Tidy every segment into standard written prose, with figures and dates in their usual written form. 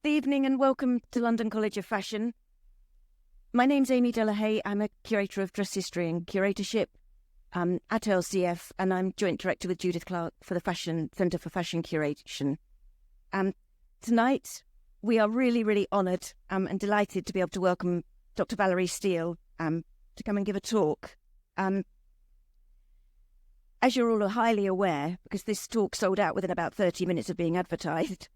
Good evening and welcome to London College of Fashion. My name's Amy Delahaye. I'm a curator of dress history and curatorship at LCF, and I'm joint director with Judith Clark for the Centre for Fashion Curation. Tonight, we are really honoured and delighted to be able to welcome Dr. Valerie Steele to come and give a talk. As you're all highly aware, because this talk sold out within about 30 minutes of being advertised,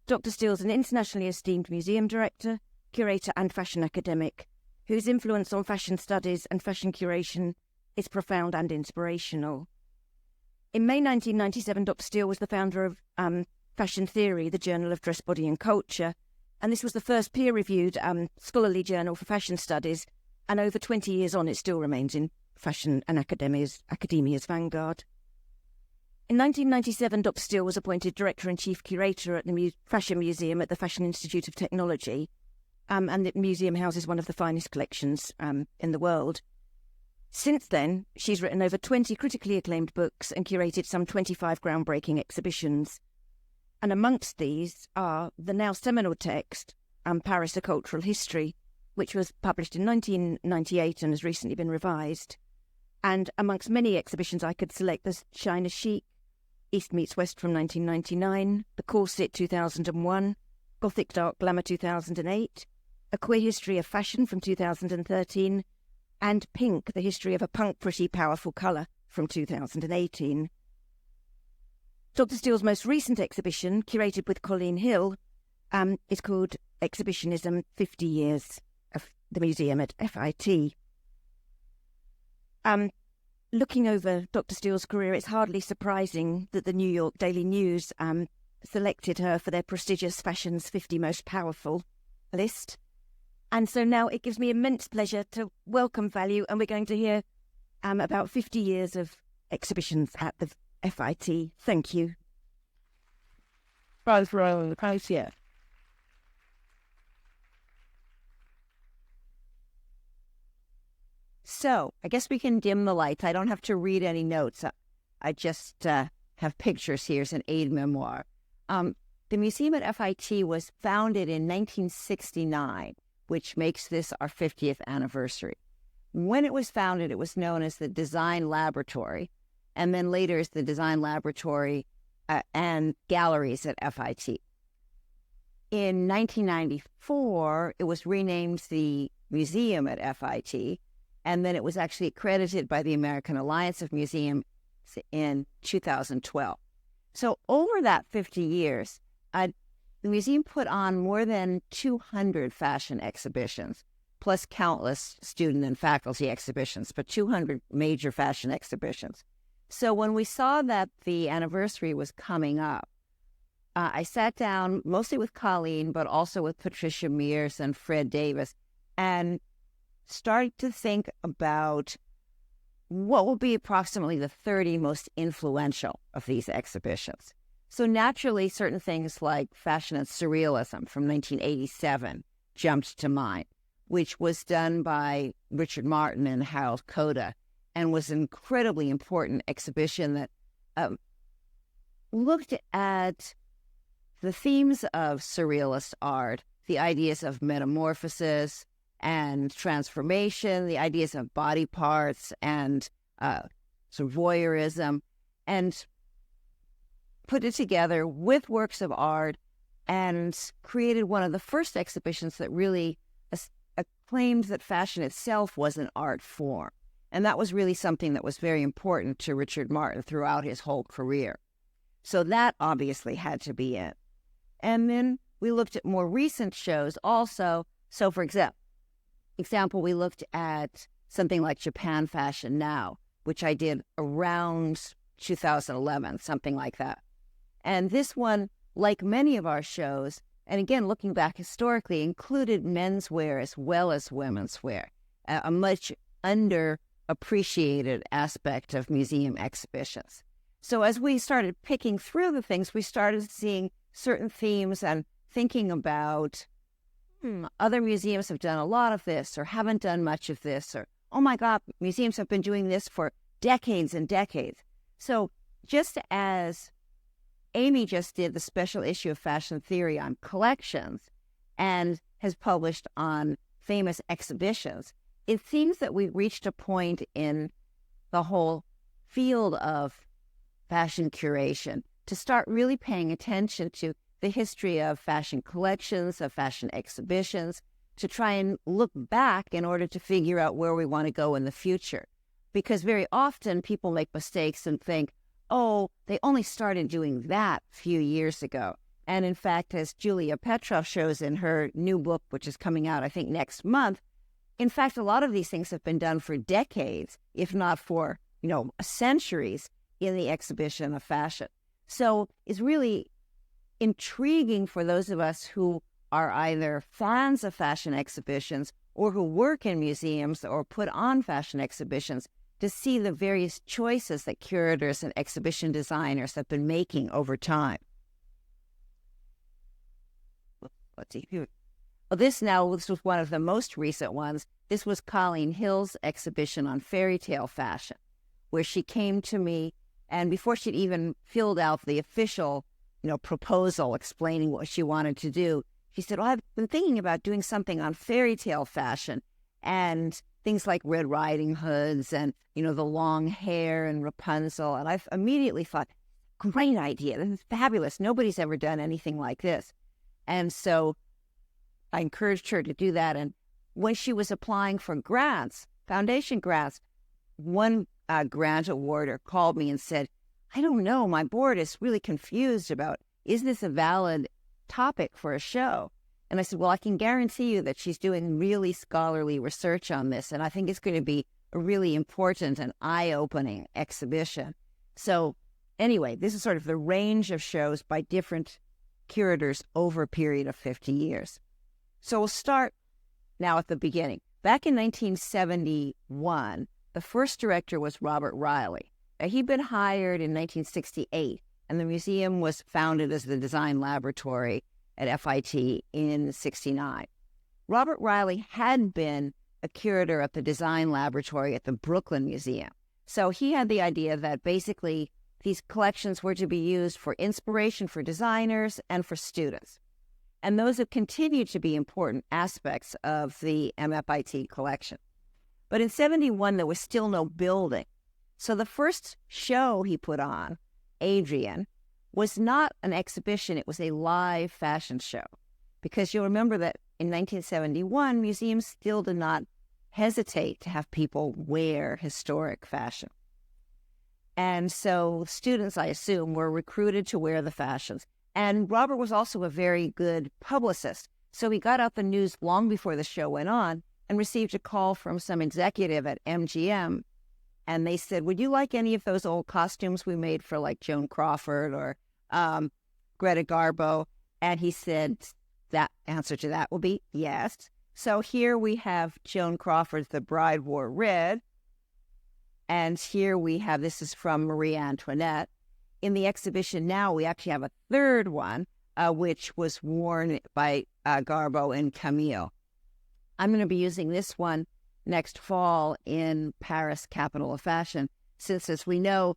Dr. Steele's an internationally esteemed museum director, curator and fashion academic, whose influence on fashion studies and fashion curation is profound and inspirational. In May 1997, Dr. Steele was the founder of Fashion Theory, the Journal of Dress, Body and Culture, and this was the first peer-reviewed scholarly journal for fashion studies, and over 20 years on, it still remains in fashion and academia's vanguard. In 1997, Dr. Steele was appointed Director and Chief Curator at the Fashion Museum at the Fashion Institute of Technology, and the museum houses one of the finest collections in the world. Since then, she's written over 20 critically acclaimed books and curated some 25 groundbreaking exhibitions. And amongst these are the now seminal text, Paris: A Cultural History, which was published in 1998 and has recently been revised. And amongst many exhibitions I could select, there's China Chic, East Meets West from 1999, The Corset 2001, Gothic Dark Glamour 2008, A Queer History of Fashion from 2013, and Pink, The History of a Punk Pretty Powerful Colour from 2018. Dr. Steele's most recent exhibition, curated with Colleen Hill, is called Exhibitionism, 50 Years of the Museum at FIT. Looking over Dr. Steele's career, it's hardly surprising that the New York Daily News selected her for their prestigious Fashion's 50 Most Powerful list. And so now it gives me immense pleasure to welcome Value, and we're going to hear about 50 years of exhibitions at the FIT. Thank you. So, I guess we can dim the lights. I don't have to read any notes. I just have pictures here as an aid memoir. The museum at FIT was founded in 1969, which makes this our 50th anniversary. When it was founded, it was known as the Design Laboratory, and then later as the Design Laboratory and Galleries at FIT. In 1994, it was renamed the Museum at FIT, and then it was actually accredited by the American Alliance of Museums in 2012. So over that 50 years, the museum put on more than 200 fashion exhibitions, plus countless student and faculty exhibitions, but 200 major fashion exhibitions. So when we saw that the anniversary was coming up, I sat down mostly with Colleen, but also with Patricia Mears and Fred Davis, and started to think about what will be approximately the 30 most influential of these exhibitions. So naturally, certain things like Fashion and Surrealism from 1987 jumped to mind, which was done by Richard Martin and Harold Koda, and was an incredibly important exhibition that looked at the themes of surrealist art, the ideas of metamorphosis and transformation, the ideas of body parts and sort of voyeurism, and put it together with works of art and created one of the first exhibitions that really claimed that fashion itself was an art form. And that was really something that was very important to Richard Martin throughout his whole career. So that obviously had to be it. And then we looked at more recent shows also. So for example, we looked at something like Japan Fashion Now, which I did around 2011, something like that. And this one, like many of our shows, and again, looking back historically, included menswear as well as women's wear, a much underappreciated aspect of museum exhibitions. So as we started picking through the things, we started seeing certain themes and thinking about, other museums have done a lot of this or haven't done much of this, or, oh my God, museums have been doing this for decades and decades. So just as Amy just did the special issue of Fashion Theory on collections and has published on famous exhibitions. It seems that we've reached a point in the whole field of fashion curation to start really paying attention to the history of fashion collections, of fashion exhibitions, to try and look back in order to figure out where we want to go in the future. Because very often people make mistakes and think, oh, they only started doing that a few years ago. And in fact, as Julia Petrov shows in her new book, which is coming out, I think, next month, in fact, a lot of these things have been done for decades, if not for, centuries in the exhibition of fashion. So it's really intriguing for those of us who are either fans of fashion exhibitions or who work in museums or put on fashion exhibitions to see the various choices that curators and exhibition designers have been making over time. Let's see. This was one of the most recent ones. This was Colleen Hill's exhibition on fairy tale fashion, where she came to me, and before she'd even filled out the official, proposal explaining what she wanted to do, she said, I've been thinking about doing something on fairy tale fashion and things like Red Riding Hoods and, the long hair and Rapunzel. And I immediately thought, great idea. This is fabulous. Nobody's ever done anything like this. And so I encouraged her to do that. And when she was applying for grants, foundation grants, one grant awarder called me and said, I don't know, my board is really confused about, is this a valid topic for a show? And I said, well, I can guarantee you that she's doing really scholarly research on this, and I think it's going to be a really important and eye-opening exhibition. So anyway, this is sort of the range of shows by different curators over a period of 50 years. So we'll start now at the beginning. Back in 1971, the first director was Robert Riley. Now, he'd been hired in 1968, and the museum was founded as the Design Laboratory at FIT in '69. Robert Riley had been a curator at the Design Laboratory at the Brooklyn Museum. So he had the idea that basically these collections were to be used for inspiration for designers and for students. And those have continued to be important aspects of the MFIT collection. But in '71, there was still no building. So the first show he put on, Adrian, was not an exhibition, it was a live fashion show. Because you'll remember that in 1971, museums still did not hesitate to have people wear historic fashion. And so students, I assume, were recruited to wear the fashions. And Robert was also a very good publicist. So he got out the news long before the show went on and received a call from some executive at MGM. And they said, would you like any of those old costumes we made for like Joan Crawford or Greta Garbo? And he said, that answer to that will be yes. So here we have Joan Crawford's The Bride Wore Red. And here we have, this is from Marie Antoinette. In the exhibition now, we actually have a third one, which was worn by Garbo and Camille. I'm going to be using this one next fall in Paris, capital of fashion, since, as we know,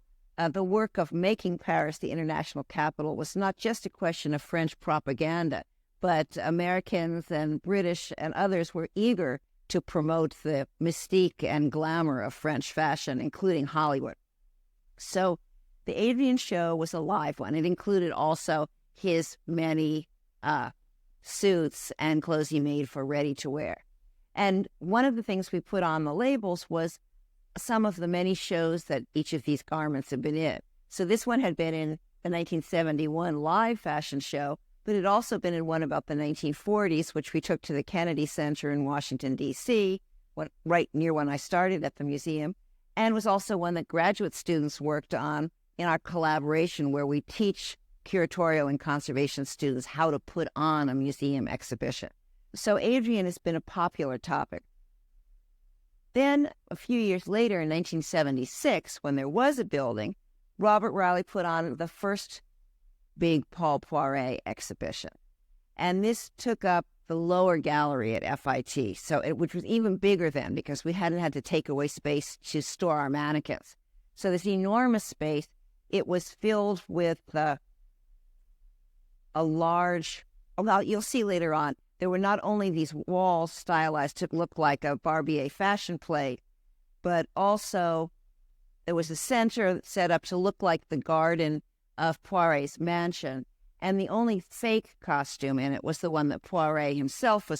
the work of making Paris the international capital was not just a question of French propaganda, but Americans and British and others were eager to promote the mystique and glamour of French fashion, including Hollywood. So the Adrian show was a live one. It included also his many suits and clothes he made for ready-to-wear. And one of the things we put on the labels was some of the many shows that each of these garments had been in. So this one had been in the 1971 live fashion show, but it had also been in one about the 1940s, which we took to the Kennedy Center in Washington, D.C., right near when I started at the museum, and was also one that graduate students worked on in our collaboration where we teach curatorial and conservation students how to put on a museum exhibition. So Adrian has been a popular topic. Then, a few years later, in 1976, when there was a building, Robert Riley put on the first big Paul Poiret exhibition. And this took up the lower gallery at FIT, which was even bigger then because we hadn't had to take away space to store our mannequins. So this enormous space, it was filled with a large, well, you'll see later on, there were not only these walls stylized to look like a Barbier fashion plate, but also there was a center set up to look like the garden of Poiret's mansion. And the only fake costume in it was the one that Poiret himself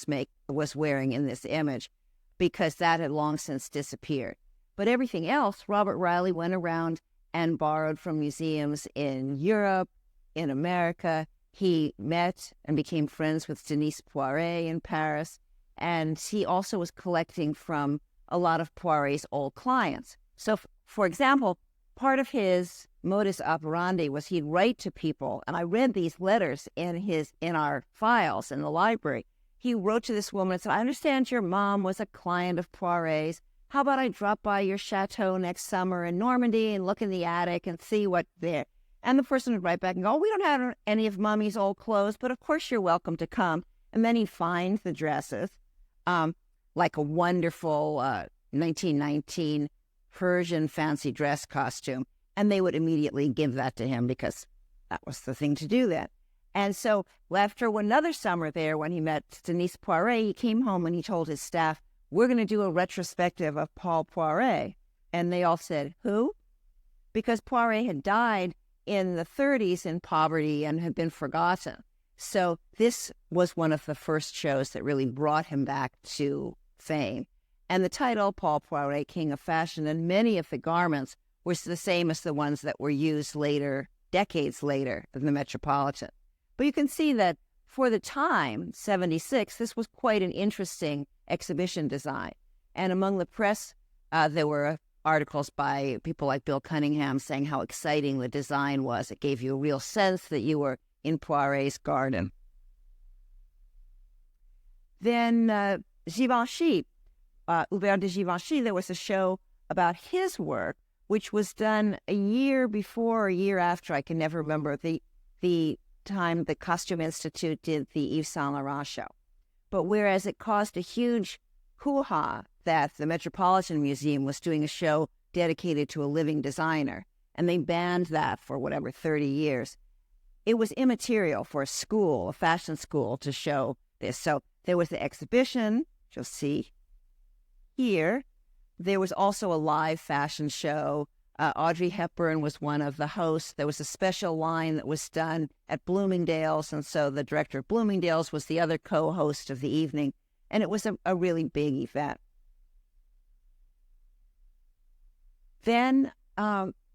was wearing in this image, because that had long since disappeared. But everything else, Robert Riley went around and borrowed from museums in Europe, in America. He met and became friends with Denise Poiret in Paris, and he also was collecting from a lot of Poiret's old clients. So, for example, part of his modus operandi was he'd write to people, and I read these letters in our files in the library. He wrote to this woman and said, "I understand your mom was a client of Poiret's. How about I drop by your chateau next summer in Normandy and look in the attic and see what's there?" And the person would write back and go, "Oh, we don't have any of Mommy's old clothes, but of course you're welcome to come." And then he'd find the dresses, like a wonderful 1919 Persian fancy dress costume, and they would immediately give that to him because that was the thing to do then. And so after another summer there, when he met Denise Poiret, he came home and he told his staff, "We're going to do a retrospective of Paul Poiret." And they all said, "Who?" Because Poiret had died in the 30s in poverty and had been forgotten. So this was one of the first shows that really brought him back to fame. And the title, Paul Poiret, King of Fashion, and many of the garments were the same as the ones that were used later, decades later, in the Metropolitan. But you can see that for the time, 76, this was quite an interesting exhibition design. And among the press, there were articles by people like Bill Cunningham saying how exciting the design was. It gave you a real sense that you were in Poiret's garden. Then Givenchy, Hubert de Givenchy, there was a show about his work, which was done a year before or a year after, I can never remember, the time the Costume Institute did the Yves Saint Laurent show. But whereas it caused a huge hoo-ha that the Metropolitan Museum was doing a show dedicated to a living designer, and they banned that for 30 years, it was immaterial for a fashion school, to show this. So there was the exhibition, which you'll see here. There was also a live fashion show. Audrey Hepburn was one of the hosts. There was a special line that was done at Bloomingdale's, and so the director of Bloomingdale's was the other co-host of the evening, and it was a really big event. Then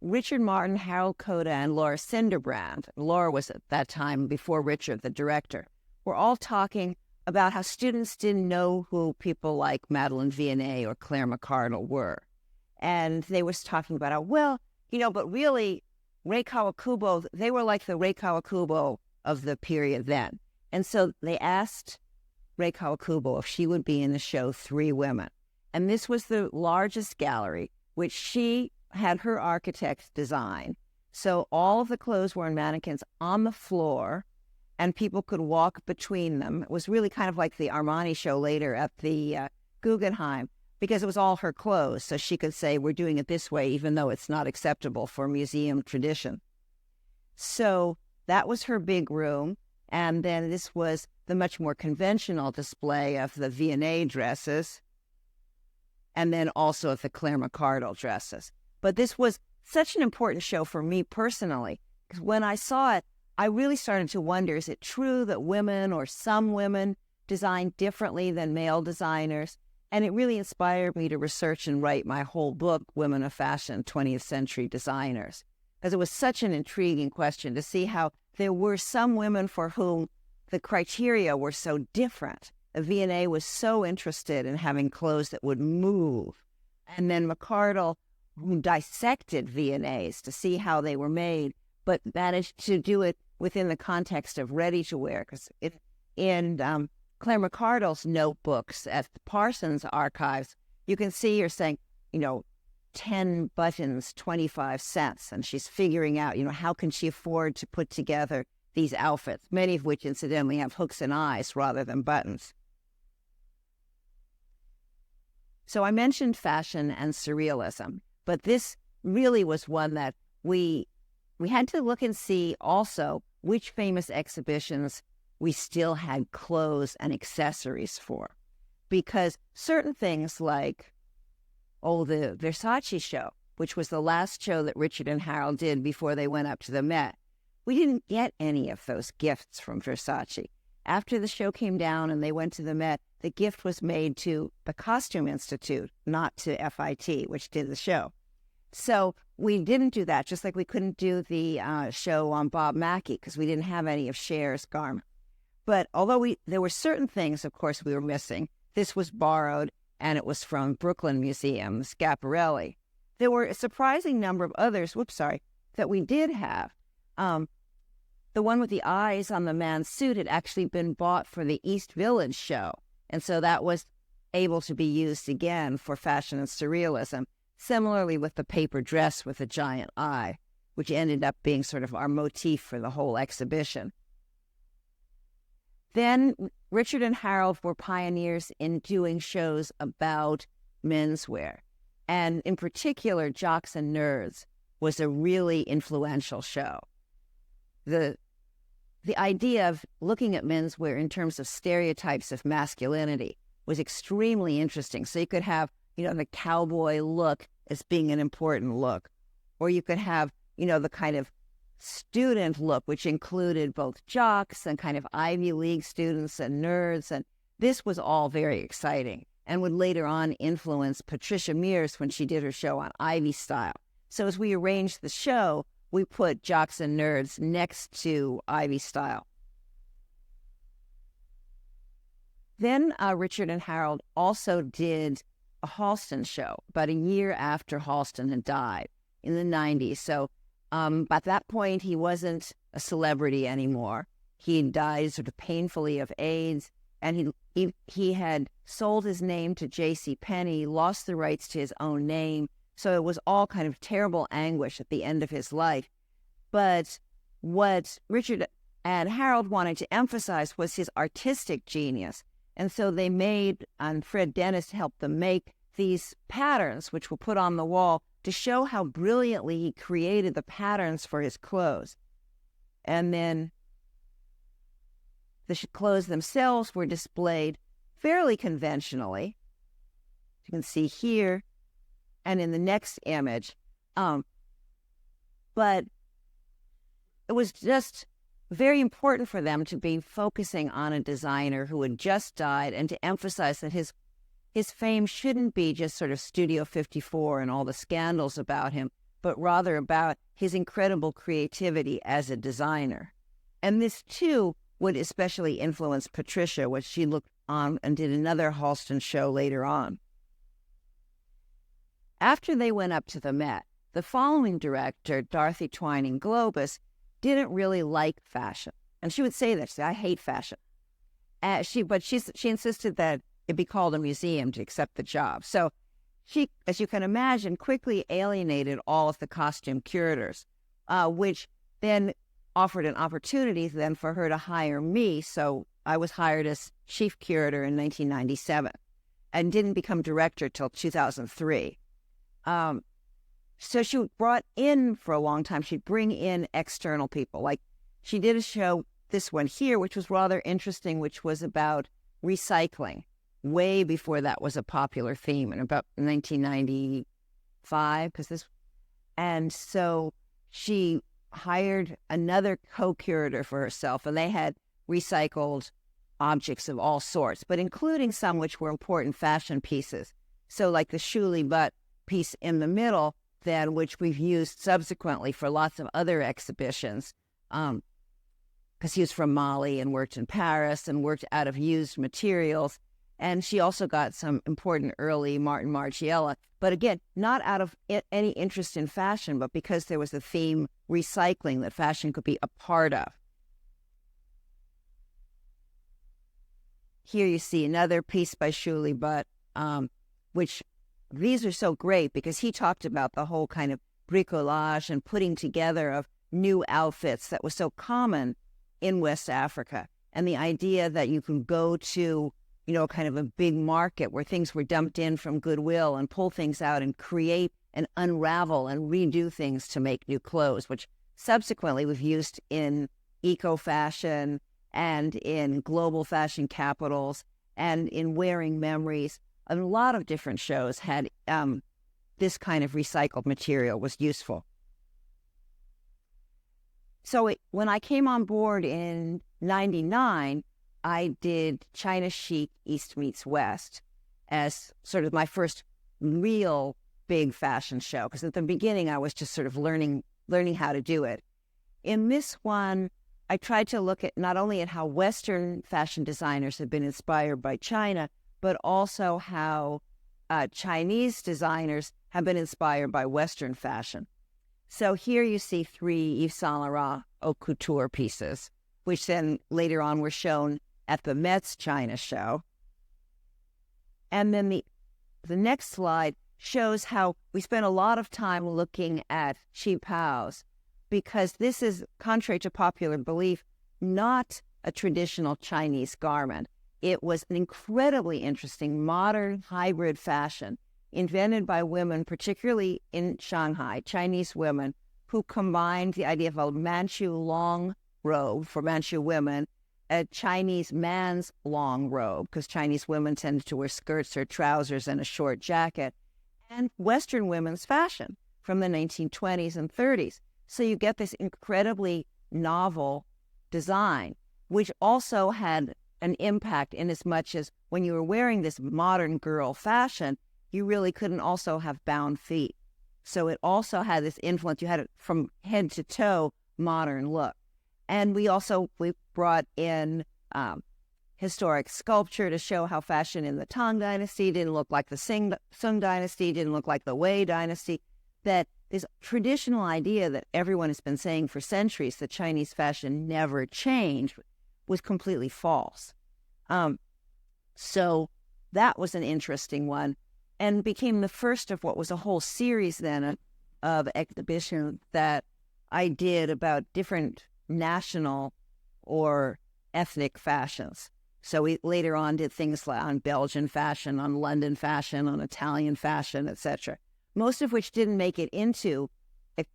Richard Martin, Harold Coda, and Laura Cinderbrand, Laura was at that time before Richard, the director, were all talking about how students didn't know who people like Madeleine Vianney or Claire McCardell were. And they was talking about how, but really, Rei Kawakubo, they were like the Rei Kawakubo of the period then. And so they asked Rei Kawakubo if she would be in the show Three Women. And this was the largest gallery, which she had her architect design. So all of the clothes were in mannequins on the floor, and people could walk between them. It was really kind of like the Armani show later at the Guggenheim, because it was all her clothes, so she could say, "We're doing it this way," even though it's not acceptable for museum tradition. So that was her big room, and then this was the much more conventional display of the Vianney dresses, and then also of the Claire McCardell dresses. But this was such an important show for me personally, because when I saw it, I really started to wonder, is it true that women, or some women, design differently than male designers? And it really inspired me to research and write my whole book, Women of Fashion, 20th Century Designers, because it was such an intriguing question to see how there were some women for whom the criteria were so different. Vianney was so interested in having clothes that would move. And then McCardell, who dissected Vianneys to see how they were made, but managed to do it within the context of ready-to-wear, because in Claire McCardell's notebooks at the Parsons archives, you can see her saying, 10 buttons, 25 cents. And she's figuring out, how can she afford to put together these outfits, many of which incidentally have hooks and eyes rather than buttons. So I mentioned fashion and surrealism, but this really was one that we had to look and see also which famous exhibitions we still had clothes and accessories for. Because certain things like, the Versace show, which was the last show that Richard and Harold did before they went up to the Met, we didn't get any of those gifts from Versace. After the show came down and they went to the Met, the gift was made to the Costume Institute, not to FIT, which did the show. So we didn't do that, just like we couldn't do the show on Bob Mackie because we didn't have any of Cher's garment. But although there were certain things, of course, we were missing. This was borrowed, and it was from Brooklyn Museum, Schiaparelli. There were a surprising number of others, that we did have. The one with the eyes on the man's suit had actually been bought for the East Village show, and so that was able to be used again for fashion and surrealism. Similarly with the paper dress with a giant eye, which ended up being sort of our motif for the whole exhibition. Then Richard and Harold were pioneers in doing shows about menswear. And in particular, Jocks and Nerds was a really influential show. The idea of looking at menswear in terms of stereotypes of masculinity was extremely interesting. So you could have, the cowboy look as being an important look. Or you could have, the kind of student look, which included both jocks and kind of Ivy League students and nerds. And this was all very exciting and would later on influence Patricia Mears when she did her show on Ivy Style. So as we arranged the show, we put Jocks and Nerds next to Ivy Style. Then Richard and Harold also did a Halston show about a year after Halston had died in the 90s. So at that point, he wasn't a celebrity anymore. He had died sort of painfully of AIDS, and he had sold his name to J.C. Penney, lost the rights to his own name. So it was all kind of terrible anguish at the end of his life. But what Richard and Harold wanted to emphasize was his artistic genius. And so they made, and Fred Dennis helped them make, these patterns, which were put on the wall to show how brilliantly he created the patterns for his clothes. And then the clothes themselves were displayed fairly conventionally. You can see here and in the next image. But it was just very important for them to be focusing on a designer who had just died and to emphasize that his fame shouldn't be just sort of Studio 54 and all the scandals about him, but rather about his incredible creativity as a designer. And this, too, would especially influence Patricia, which she looked on and did another Halston show later on. After they went up to the Met, the following director, Dorothy Twining Globus, didn't really like fashion. And she would say this, I hate fashion. She insisted that it be called a museum to accept the job. So she, as you can imagine, quickly alienated all of the costume curators, which then offered an opportunity then for her to hire me. So I was hired as chief curator in 1997 and didn't become director till 2003. So she brought in for a long time, she'd bring in external people. Like she did a show, this one here, which was rather interesting, which was about recycling, way before that was a popular theme in about 1995, and so she hired another co-curator for herself, and they had recycled objects of all sorts, but including some which were important fashion pieces. So like the Shuli Butt piece in the middle, then, which we've used subsequently for lots of other exhibitions, because he was from Mali and worked in Paris and worked out of used materials. And she also got some important early Martin Margiela, but again, not out of any interest in fashion, but because there was a theme, recycling, that fashion could be a part of. Here you see another piece by Shuli Butt, which these are so great because he talked about the whole kind of bricolage and putting together of new outfits that was so common in West Africa. And the idea that you can go to, kind of a big market where things were dumped in from Goodwill and pull things out and create and unravel and redo things to make new clothes, which subsequently we've used in eco-fashion and in global fashion capitals and in Wearing Memories. A lot of different shows had this kind of recycled material was useful. So when I came on board in 99, I did China Chic East Meets West as sort of my first real big fashion show, because at the beginning I was just sort of learning how to do it. In this one, I tried to look at not only at how Western fashion designers have been inspired by China, but also how Chinese designers have been inspired by Western fashion. So here you see 3 Yves Saint Laurent haute couture pieces, which then later on were shown at the Met's China show. And then the next slide shows how we spent a lot of time looking at Qipao's, because this is, contrary to popular belief, not a traditional Chinese garment. It was an incredibly interesting modern hybrid fashion invented by women, particularly in Shanghai, Chinese women, who combined the idea of a Manchu long robe for Manchu women, a Chinese man's long robe, because Chinese women tended to wear skirts or trousers and a short jacket, and Western women's fashion from the 1920s and 30s. So you get this incredibly novel design, which also had an impact in as much as when you were wearing this modern girl fashion, you really couldn't also have bound feet. So it also had this influence. You had it from head to toe modern look. And we brought in historic sculpture to show how fashion in the Tang Dynasty didn't look like the Sung Dynasty, didn't look like the Wei Dynasty, that this traditional idea that everyone has been saying for centuries that Chinese fashion never changed was completely false. So that was an interesting one and became the first of what was a whole series then of exhibitions that I did about different national or ethnic fashions. So we later on did things like on Belgian fashion, on London fashion, on Italian fashion, etc., most of which didn't make it into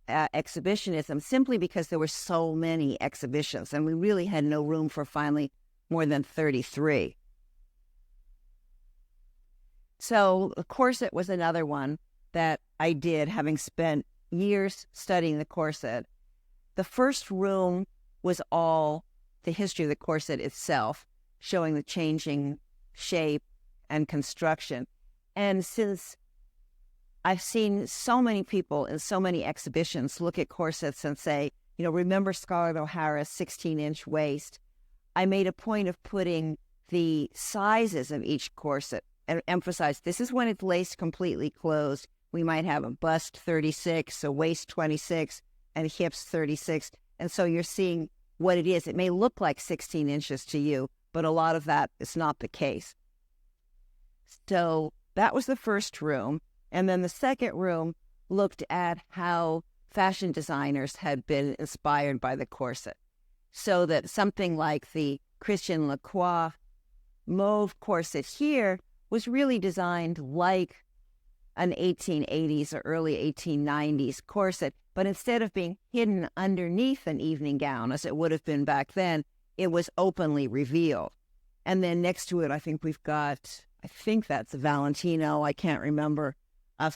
exhibitionism simply because there were so many exhibitions and we really had no room for finally more than 33. So the corset was another one that I did, having spent years studying the corset. The first room was all the history of the corset itself, showing the changing shape and construction. And since I've seen so many people in so many exhibitions look at corsets and say, remember Scarlett O'Hara's 16-inch waist, I made a point of putting the sizes of each corset and emphasize this is when it's laced completely closed. We might have a bust 36, a waist 26, and hips 36. And so you're seeing what it is. It may look like 16 inches to you, but a lot of that is not the case. So that was the first room. And then the second room looked at how fashion designers had been inspired by the corset. So that something like the Christian Lacroix mauve corset here was really designed like an 1880s or early 1890s corset, but instead of being hidden underneath an evening gown, as it would have been back then, it was openly revealed. And then next to it, I think that's Valentino, I can't remember,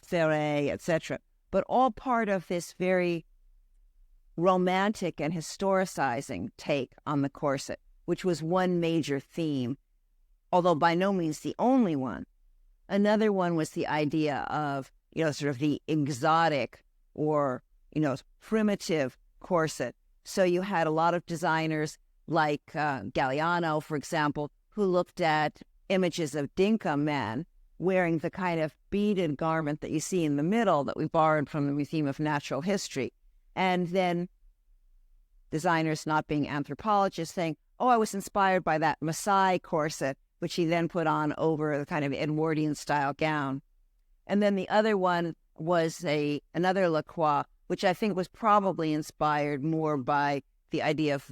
Ferret, etc. But all part of this very romantic and historicizing take on the corset, which was one major theme, although by no means the only one. Another one was the idea of, sort of the exotic or, primitive corset. So you had a lot of designers like Galliano, for example, who looked at images of Dinka men wearing the kind of beaded garment that you see in the middle that we borrowed from the Museum of Natural History. And then designers, not being anthropologists, saying, I was inspired by that Maasai corset, which he then put on over the kind of Edwardian-style gown. And then the other one was another Lacroix, which I think was probably inspired more by the idea of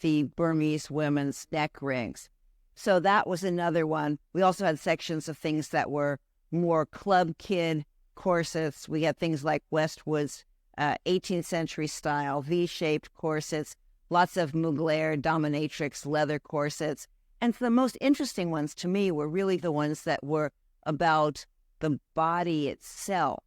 the Burmese women's neck rings. So that was another one. We also had sections of things that were more club kid corsets. We had things like Westwood's 18th century style V-shaped corsets, lots of Mugler, dominatrix, leather corsets. And the most interesting ones to me were really the ones that were about the body itself.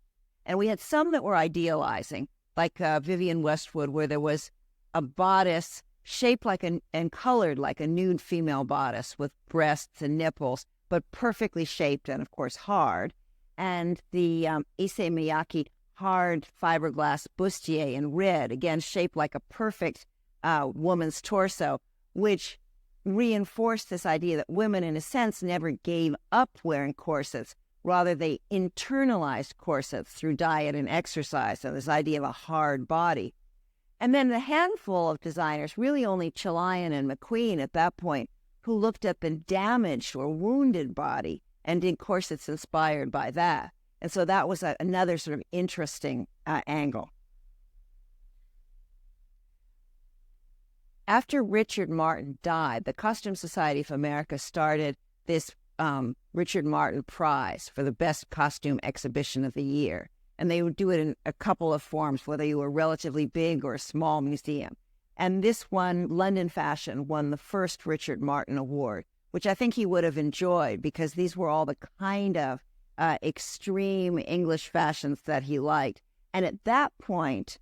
And we had some that were idealizing, like Vivienne Westwood, where there was a bodice shaped like and colored like a nude female bodice with breasts and nipples, but perfectly shaped and, of course, hard. And the Issey Miyake hard fiberglass bustier in red, again, shaped like a perfect woman's torso, which reinforced this idea that women, in a sense, never gave up wearing corsets. Rather, they internalized corsets through diet and exercise, so this idea of a hard body. And then the handful of designers, really only Chalayan and McQueen at that point, who looked at the damaged or wounded body and did corsets inspired by that. And so that was another sort of interesting angle. After Richard Martin died, the Costume Society of America started this Richard Martin Prize for the best costume exhibition of the year. And they would do it in a couple of forms, whether you were a relatively big or a small museum. And this one, London Fashion, won the first Richard Martin Award, which I think he would have enjoyed because these were all the kind of extreme English fashions that he liked. And at that point,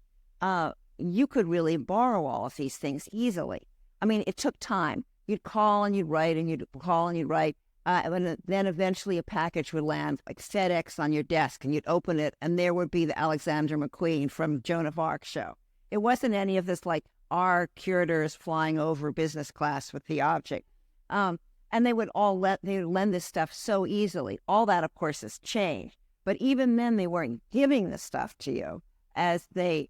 you could really borrow all of these things easily. I mean, it took time. You'd call and you'd write and you'd call and you'd write. And then eventually a package would land like FedEx on your desk and you'd open it and there would be the Alexander McQueen from Joan of Arc show. It wasn't any of this like our curators flying over business class with the object. And they would lend this stuff so easily. All that, of course, has changed. But even then, they weren't giving the stuff to you as they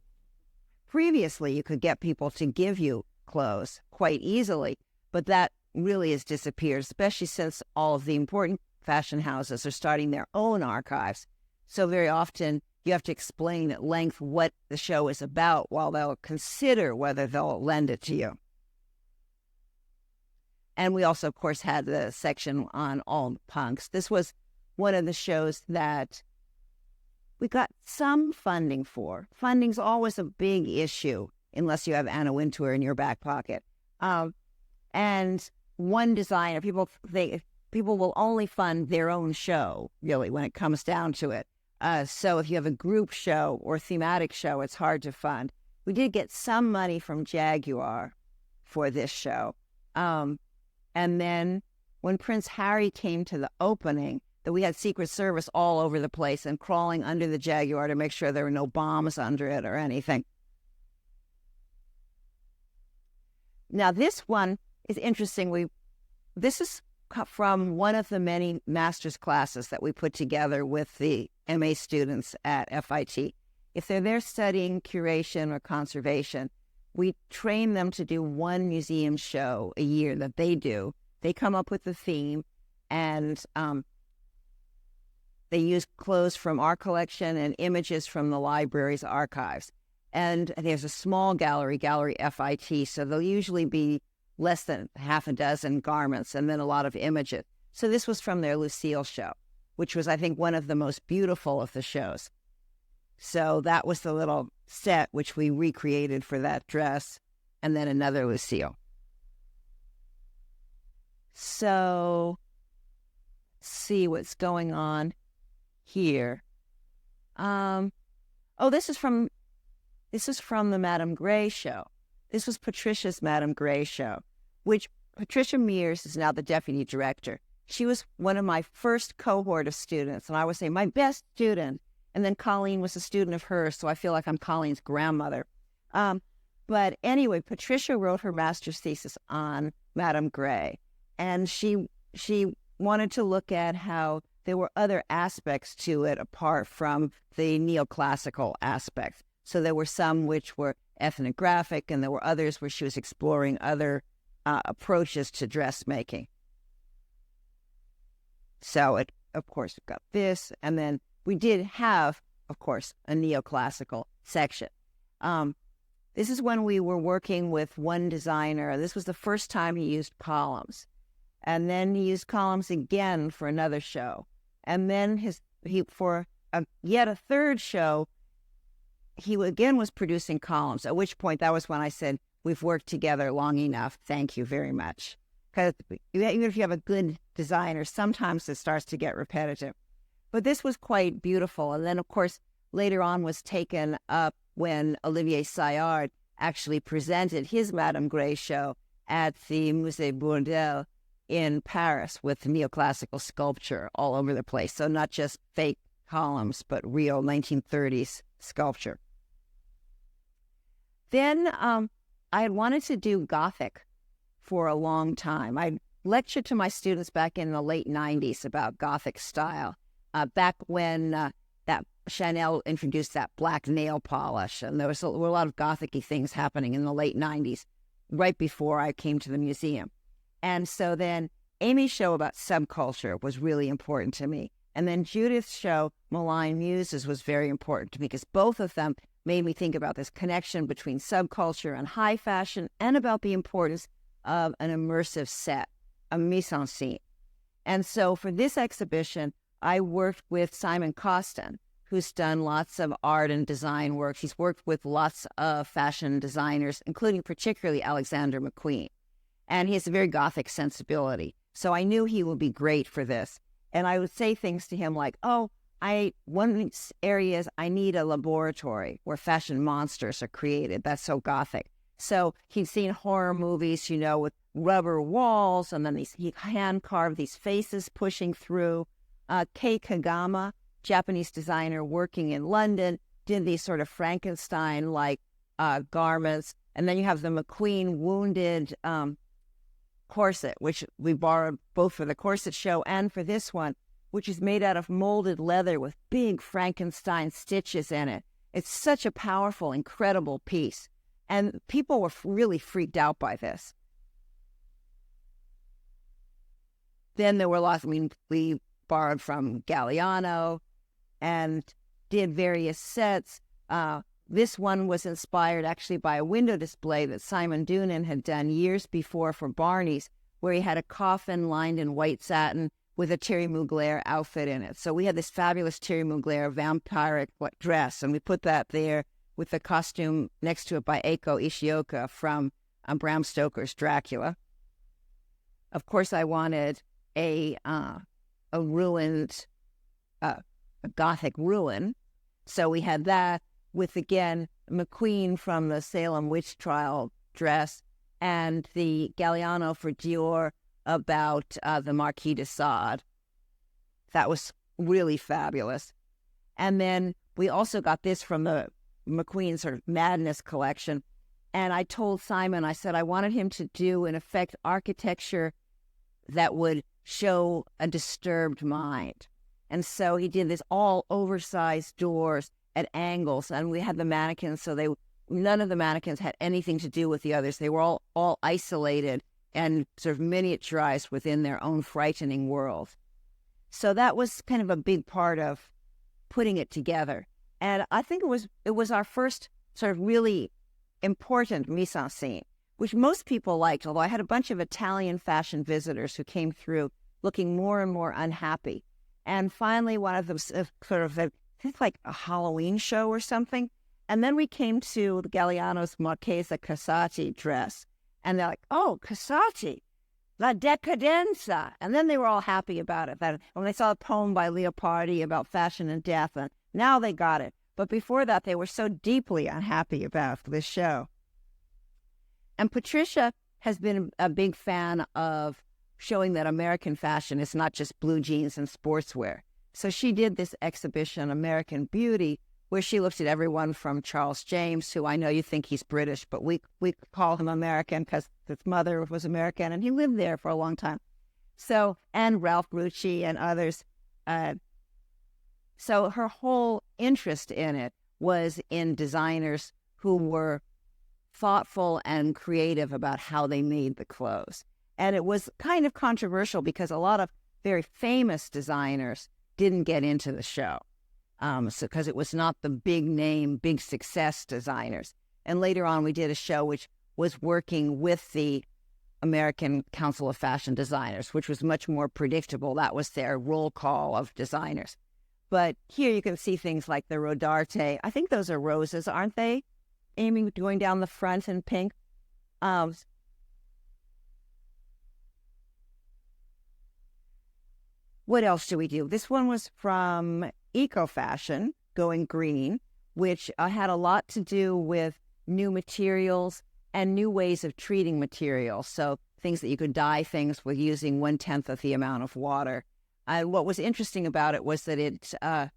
previously you could get people to give you clothes quite easily. But that really has disappeared, especially since all of the important fashion houses are starting their own archives. So very often you have to explain at length what the show is about while they'll consider whether they'll lend it to you. And we also, of course, had the section on all the punks. This was one of the shows that we got some funding for. Funding's always a big issue unless you have Anna Wintour in your back pocket. And one designer, people will only fund their own show, really, when it comes down to it. So if you have a group show or thematic show, it's hard to fund. We did get some money from Jaguar for this show. And then when Prince Harry came to the opening, that we had Secret Service all over the place and crawling under the Jaguar to make sure there were no bombs under it or anything. Now, this one is interesting. This is from one of the many master's classes that we put together with the MA students at FIT. If they're there studying curation or conservation, we train them to do one museum show a year that they do. They come up with the theme, and they use clothes from our collection and images from the library's archives. And there's a small gallery FIT, so there'll usually be less than half a dozen garments and then a lot of images. So this was from their Lucille show, which was, I think, one of the most beautiful of the shows. So that was the little set which we recreated for that dress, and then another Lucille. So let's see what's going on here. This is from the Madame Gray show. This was Patricia's Madame Gray show, which Patricia Mears is now the deputy director. She was one of my first cohort of students, and I would say my best student. And then Colleen was a student of hers, so I feel like I'm Colleen's grandmother. But anyway, Patricia wrote her master's thesis on Madame Gray, and she wanted to look at how there were other aspects to it apart from the neoclassical aspects. So there were some which were ethnographic, and there were others where she was exploring other approaches to dressmaking. So it, of course, got this, and then we did have, of course, a neoclassical section. This is when we were working with one designer. This was the first time he used columns. And then he used columns again for another show. And then for yet a third show, he again was producing columns, at which point that was when I said, we've worked together long enough. Thank you very much. Because even if you have a good designer, sometimes it starts to get repetitive. But this was quite beautiful. And then, of course, later on was taken up when Olivier Sayard actually presented his Madame Grey show at the Musée Bourdelle in Paris with neoclassical sculpture all over the place. So not just fake columns, but real 1930s sculpture. Then I had wanted to do Gothic for a long time. I lectured to my students back in the late 90s about Gothic style, back when that Chanel introduced that black nail polish, and there were a lot of Gothic-y things happening in the late 90s, right before I came to the museum. And so then Amy's show about subculture was really important to me. And then Judith's show, Malign Muses, was very important to me because both of them made me think about this connection between subculture and high fashion and about the importance of an immersive set, a mise-en-scene. And so for this exhibition, I worked with Simon Costin, who's done lots of art and design work. He's worked with lots of fashion designers, including particularly Alexander McQueen. And he has a very Gothic sensibility. So I knew he would be great for this. And I would say things to him like, one area is I need a laboratory where fashion monsters are created. That's so Gothic. So he'd seen horror movies, with rubber walls, and then he hand-carved these faces pushing through. Kei Kagama, Japanese designer working in London, did these sort of Frankenstein-like garments. And then you have the McQueen wounded corset, which we borrowed both for the corset show and for this one, which is made out of molded leather with big Frankenstein stitches in it. It's such a powerful, incredible piece. And people were really freaked out by this. Then there were lots, we borrowed from Galliano and did various sets. This one was inspired actually by a window display that Simon Doonan had done years before for Barney's, where he had a coffin lined in white satin with a Thierry Mugler outfit in it. So we had this fabulous Thierry Mugler vampiric dress, and we put that there with the costume next to it by Eiko Ishioka from Bram Stoker's Dracula. Of course, I wanted a ruined, a Gothic ruin. So we had that with, again, McQueen from the Salem witch trial dress and the Galliano for Dior about the Marquis de Sade. That was really fabulous. And then we also got this from the McQueen sort of Madness collection. And I told Simon, I said I wanted him to do, in effect, architecture that would show a disturbed mind. And so he did this all oversized doors at angles, and we had the mannequins, so none of the mannequins had anything to do with the others. They were all isolated and sort of miniaturized within their own frightening world. So that was kind of a big part of putting it together. And I think it was our first sort of really important mise-en-scene, which most people liked, although I had a bunch of Italian fashion visitors who came through looking more and more unhappy. And finally, one of them sort of, it's like a Halloween show or something. And then we came to Galliano's Marchesa Casati dress. And they're like, oh, Casati, La Decadenza. And then they were all happy about it. That when they saw a poem by Leopardi about fashion and death, and now they got it. But before that, they were so deeply unhappy about this show. And Patricia has been a big fan of showing that American fashion is not just blue jeans and sportswear. So she did this exhibition, American Beauty, where she looked at everyone from Charles James, who I know you think he's British, but we call him American because his mother was American and he lived there for a long time. So, and Ralph Rucci and others. So her whole interest in it was in designers who were thoughtful and creative about how they made the clothes. And it was kind of controversial because a lot of very famous designers didn't get into the show. Because it was not the big name, big success designers. And later on, we did a show which was working with the American Council of Fashion Designers, which was much more predictable. That was their roll call of designers. But here you can see things like the Rodarte. I think those are roses, aren't they? Amy, going down the front in pink. What else do we do? This one was from Eco Fashion, Going Green, which had a lot to do with new materials and new ways of treating materials. So things that you could dye things with using 1/10 of the amount of water. What was interesting about it was that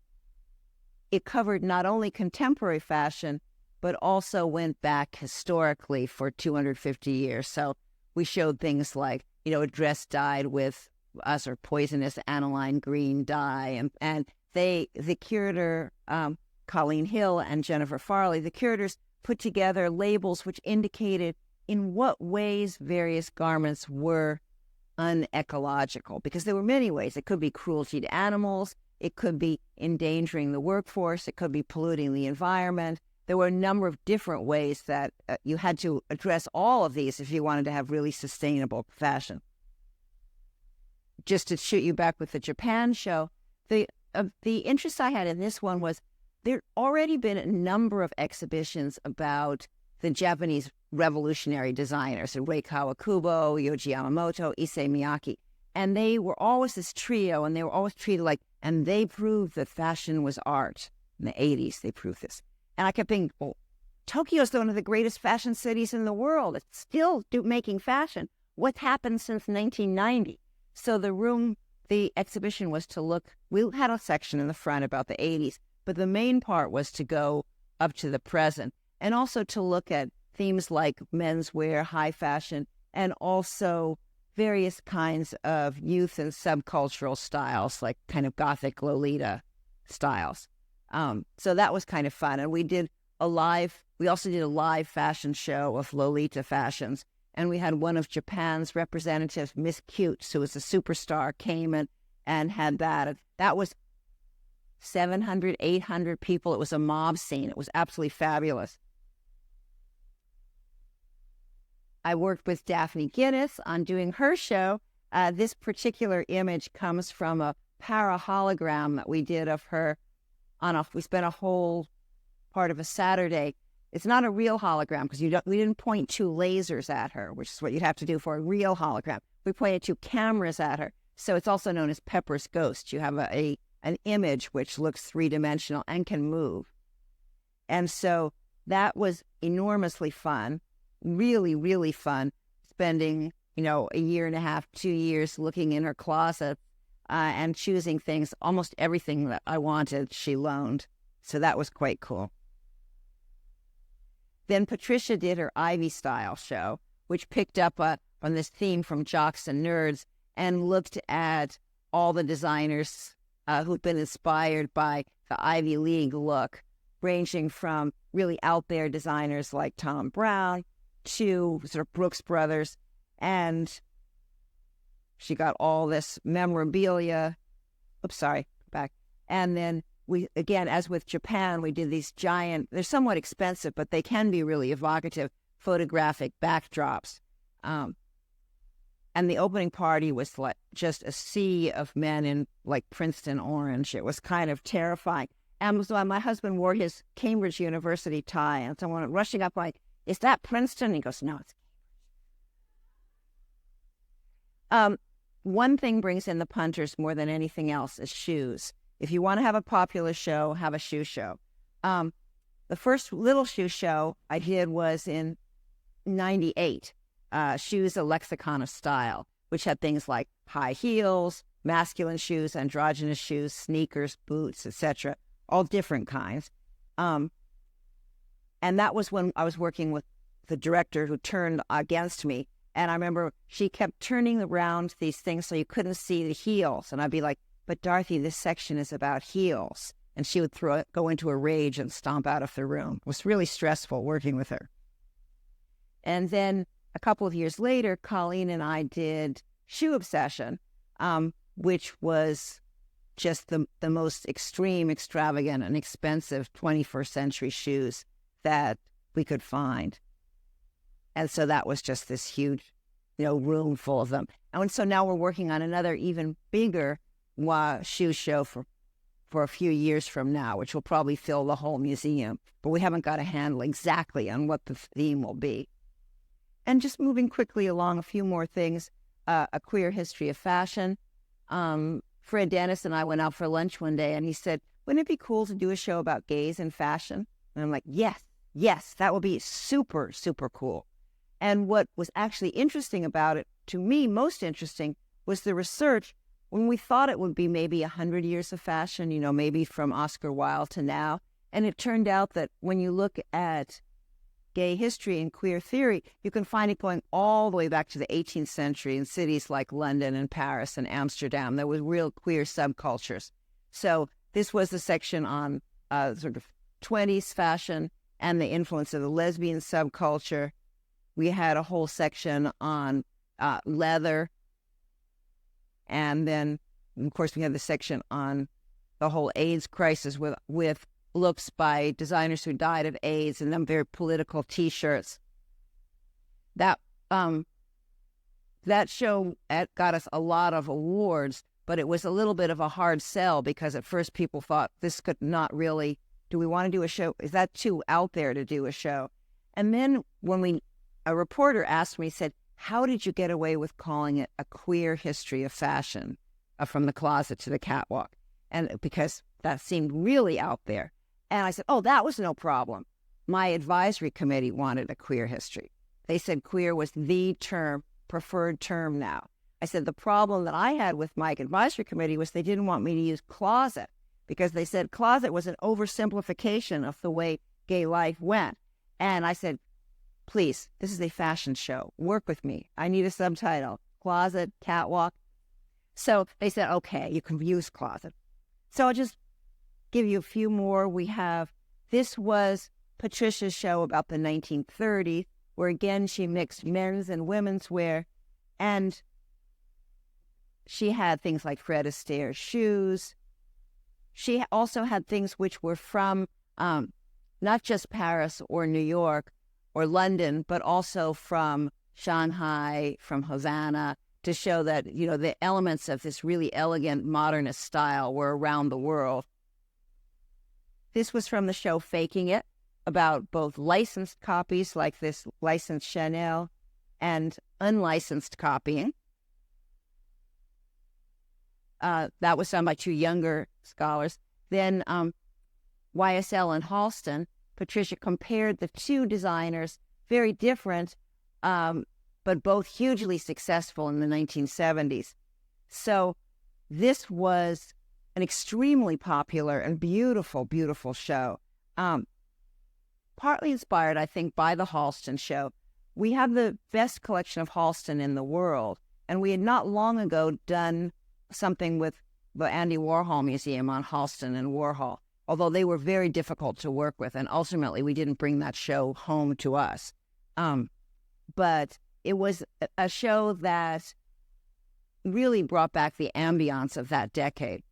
it covered not only contemporary fashion, but also went back historically for 250 years. So we showed things like, a dress dyed with us or poisonous aniline green dye. And the curator, Colleen Hill and Jennifer Farley, the curators put together labels which indicated in what ways various garments were unecological, because there were many ways. It could be cruelty to animals. It could be endangering the workforce. It could be polluting the environment. There were a number of different ways that you had to address all of these if you wanted to have really sustainable fashion. Just to shoot you back with the Japan show, the interest I had in this one was there'd already been a number of exhibitions about the Japanese revolutionary designers, Rei Kawakubo, Yohji Yamamoto, Issey Miyake. And they were always this trio, and they were always treated like, and they proved that fashion was art. In the 80s, they proved this. And I kept thinking, well, Tokyo's one of the greatest fashion cities in the world. It's still making fashion. What's happened since 1990? So the exhibition was to look, we had a section in the front about the 80s, but the main part was to go up to the present and also to look at themes like menswear, high fashion, and also various kinds of youth and subcultural styles, like kind of Gothic Lolita styles. So that was kind of fun. And we also did a live fashion show of Lolita fashions. And we had one of Japan's representatives, Miss Cute, who was a superstar, came and had that. That was 700, 800 people. It was a mob scene. It was absolutely fabulous. I worked with Daphne Guinness on doing her show. This particular image comes from a para-hologram that we did of her we spent a whole part of a Saturday. It's not a real hologram because we didn't point two lasers at her, which is what you'd have to do for a real hologram. We pointed two cameras at her. So it's also known as Pepper's Ghost. You have an image which looks three-dimensional and can move. And so that was enormously fun, really, really fun, spending, a year and a half, 2 years looking in her closet and choosing things. Almost everything that I wanted, she loaned. So that was quite cool. Then Patricia did her Ivy Style show, which picked up on this theme from Jocks and Nerds and looked at all the designers who'd been inspired by the Ivy League look, ranging from really out there designers like Tom Brown to sort of Brooks Brothers. And she got all this memorabilia. And then we, again, as with Japan, we did these giant, they're somewhat expensive, but they can be really evocative photographic backdrops. And the opening party was like just a sea of men in like Princeton orange. It was kind of terrifying. And so my husband wore his Cambridge University tie, and someone rushing up like, "Is that Princeton?" He goes, "No, it's Cambridge." One thing brings in the punters more than anything else is shoes. If you want to have a popular show, have a shoe show. The first little shoe show I did was in 98. Shoes, a lexicon of style, which had things like high heels, masculine shoes, androgynous shoes, sneakers, boots, etc., all different kinds. And that was when I was working with the director who turned against me. And I remember she kept turning around these things so you couldn't see the heels. And I'd be like, "But Dorothy, this section is about heels." And she would go into a rage and stomp out of the room. It was really stressful working with her. And then a couple of years later, Colleen and I did Shoe Obsession, which was just the most extreme, extravagant, and expensive 21st century shoes that we could find. And so that was just this huge, room full of them. And so now we're working on another even bigger shoe show for a few years from now, which will probably fill the whole museum. But we haven't got a handle exactly on what the theme will be. And just moving quickly along, a few more things. A queer history of fashion. Fred Dennis and I went out for lunch one day, and he said, wouldn't it be cool to do a show about gays and fashion? And I'm like, yes, that would be super, super cool. And what was actually interesting about it, to me, most interesting, was the research. When we thought it would be maybe 100 years of fashion, maybe from Oscar Wilde to now. And it turned out that when you look at gay history and queer theory, you can find it going all the way back to the 18th century in cities like London and Paris and Amsterdam. There was real queer subcultures. So this was the section on sort of 20s fashion and the influence of the lesbian subculture. We had a whole section on leather. And then, of course, we had the section on the whole AIDS crisis with looks by designers who died of AIDS and them very political T-shirts. That show got us a lot of awards, but it was a little bit of a hard sell because at first people thought this could not really, do we want to do a show? Is that too out there to do a show? And then when a reporter asked me, said, how did you get away with calling it a queer history of fashion, from the closet to the catwalk? And because that seemed really out there. And I said, oh, that was no problem. My advisory committee wanted a queer history. They said queer was the preferred term now. I said the problem that I had with my advisory committee was they didn't want me to use closet because they said closet was an oversimplification of the way gay life went. And I said, please, this is a fashion show. Work with me. I need a subtitle. Closet, catwalk. So they said, okay, you can use closet. So I'll just give you a few more. This was Patricia's show about the 1930s, where again, she mixed men's and women's wear. And she had things like Fred Astaire's shoes. She also had things which were from not just Paris or New York or London, but also from Shanghai, from Havana, to show that, the elements of this really elegant modernist style were around the world. This was from the show Faking It, about both licensed copies like this licensed Chanel and unlicensed copying. That was done by two younger scholars. Then YSL and Halston, Patricia compared the two designers, very different, but both hugely successful in the 1970s. So this was an extremely popular and beautiful, beautiful show. Partly inspired, I think, by the Halston show. We have the best collection of Halston in the world, and we had not long ago done something with the Andy Warhol Museum on Halston and Warhol, although they were very difficult to work with, and ultimately we didn't bring that show home to us. But it was a show that really brought back the ambiance of that decade.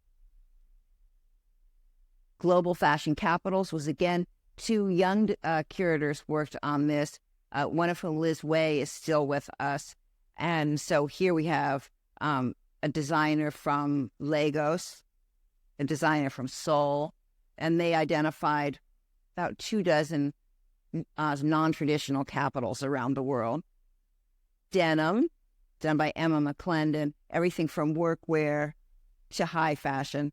Global Fashion Capitals was, again, two young curators worked on this, one of whom, Liz Way, is still with us. And so here we have a designer from Lagos, a designer from Seoul, and they identified about 24 non-traditional capitals around the world. Denim, done by Emma McClendon, everything from workwear to high fashion.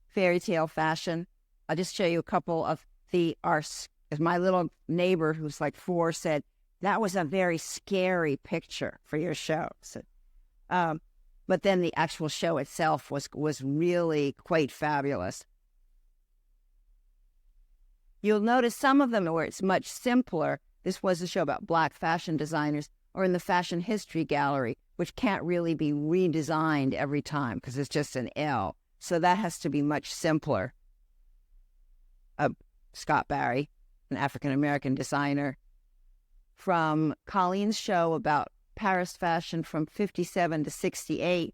Fairy tale fashion. I'll just show you a couple of as my little neighbor who's like 4 said, that was a very scary picture for your show. So, but then the actual show itself was really quite fabulous. You'll notice some of them where it's much simpler. This was a show about Black fashion designers, or in the Fashion History Gallery, which can't really be redesigned every time because it's just an L. So that has to be much simpler. Scott Barry, an African-American designer, from Colleen's show about Paris fashion from 57 to 68.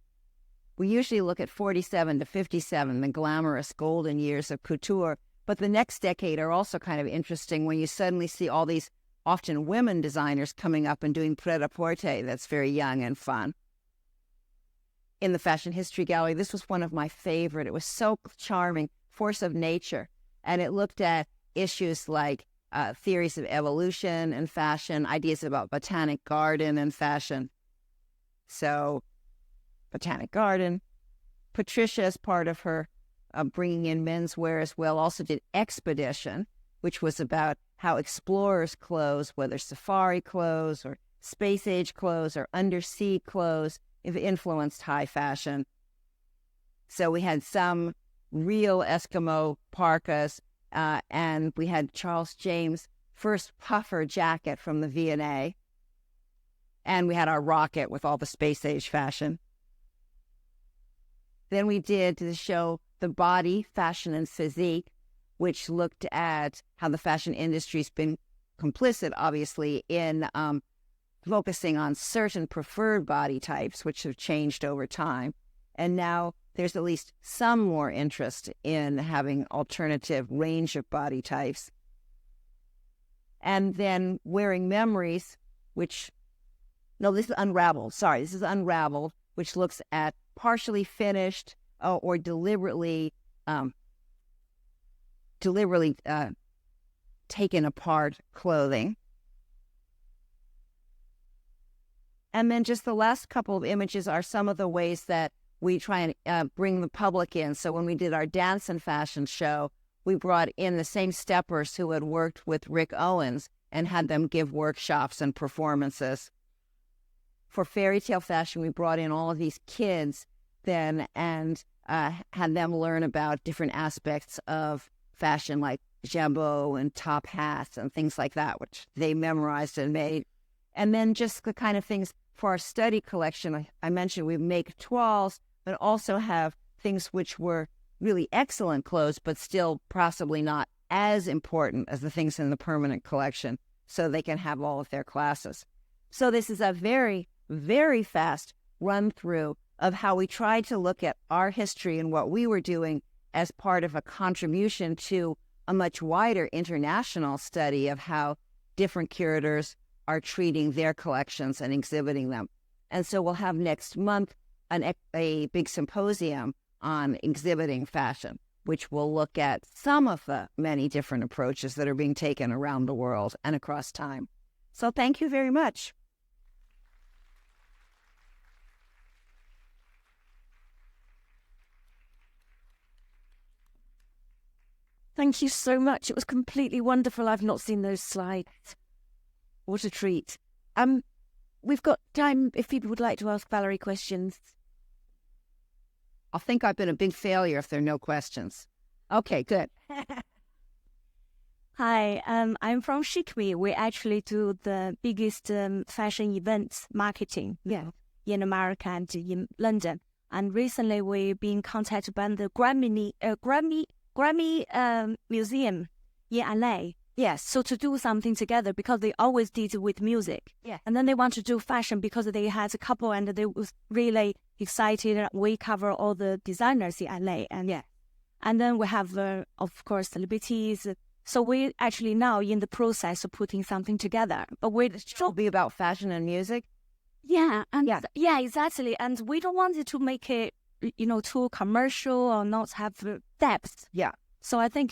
We usually look at 47 to 57, the glamorous golden years of couture, but the next decade are also kind of interesting when you suddenly see all these often women designers coming up and doing pret-a-porter that's very young and fun. In the Fashion History Gallery, this was one of my favorite. It was so charming, Force of Nature, and it looked at issues like theories of evolution and fashion, ideas about botanic garden and fashion. So, botanic garden. Patricia, as part of her bringing in menswear as well, also did expedition, which was about how explorers' clothes, whether safari clothes or space age clothes or undersea clothes, have influenced high fashion. So we had some real Eskimo parkas, and we had Charles James' first puffer jacket from the V&A, and we had our rocket with all the space age fashion. Then we did the show The Body, Fashion and Physique, which looked at how the fashion industry's been complicit, obviously, in focusing on certain preferred body types, which have changed over time. And now there's at least some more interest in having alternative range of body types. And then Wearing Memories, this is Unraveled. This is Unraveled, which looks at partially finished or deliberately taken apart clothing. And then just the last couple of images are some of the ways that we try and bring the public in. So when we did our dance and fashion show, we brought in the same steppers who had worked with Rick Owens and had them give workshops and performances. For fairy tale fashion, we brought in all of these kids then and had them learn about different aspects of fashion, like jabot and top hats and things like that, which they memorized and made. And then just the kind of things for our study collection. I mentioned we make toiles, but also have things which were really excellent clothes, but still possibly not as important as the things in the permanent collection, so they can have all of their classes. So this is a very, very fast run through of how we tried to look at our history and what we were doing as part of a contribution to a much wider international study of how different curators are treating their collections and exhibiting them. And so we'll have next month a big symposium on exhibiting fashion, which will look at some of the many different approaches that are being taken around the world and across time. So thank you very much. Thank you so much. It was completely wonderful. I've not seen those slides. What a treat. We've got time if people would like to ask Valerie questions. I'll think I've been a big failure if there are no questions. Okay, good. Hi, I'm from Shikmi. We actually do the biggest fashion events marketing in America and in London. And recently we've been contacted by the Grammy Museum in LA. Yes. So to do something together, because they always did with music. Yeah. And then they want to do fashion because they had a couple and they was really excited. We cover all the designers in LA. And then we have, of course, celebrities. So we actually now in the process of putting something together. But It'll be about fashion and music? Yeah. And yeah, exactly. And we don't want it to make it, too commercial or not have depth. Yeah. So I think